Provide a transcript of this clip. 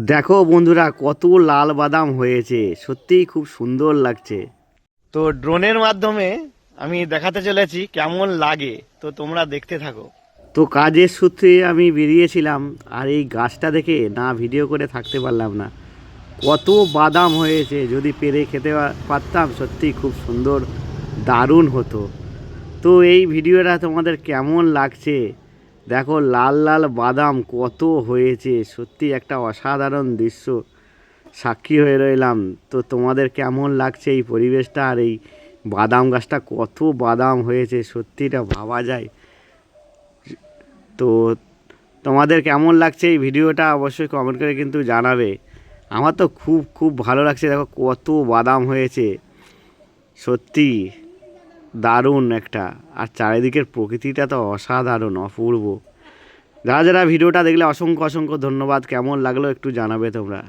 দেখো বন্ধুরা, কত লাল বাদাম হয়েছে, সত্যিই খুব সুন্দর লাগছে। তো ড্রোনের মাধ্যমে আমি দেখাতে চলেছি কেমন লাগে, তো তোমরা দেখতে থাকো। তো কাজের সূত্রে আমি বেরিয়েছিলাম, আর এই গাছটা দেখে না ভিডিও করে থাকতে পারলাম না। কত বাদাম হয়েছে, যদি পেরে খেতে পারতাম সত্যিই খুব সুন্দর, দারুণ হতো। তো এই ভিডিওটা তোমাদের কেমন লাগছে? দেখো লাল লাল বাদাম কত হয়েছে, সত্যি একটা অসাধারণ দৃশ্য সাক্ষী হয়ে রইলাম। তো তোমাদের কেমন লাগছে এই পরিবেশটা, আর এই বাদাম গাছটা কত বাদাম হয়েছে, সত্যিটা ভাবা যায়। তো তোমাদের কেমন লাগছে এই ভিডিওটা অবশ্যই কমেন্ট করে কিন্তু জানাবে। আমার তো খুব খুব ভালো লাগছে, দেখো কত বাদাম হয়েছে, সত্যি দারুণ একটা। আর চারিদিকের প্রকৃতিটা তো অসাধারণ, অপূর্ব। যারা যারা ভিডিওটা দেখলে অসংখ্য অসংখ্য ধন্যবাদ। কেমন লাগলো একটু জানাবে তোমরা।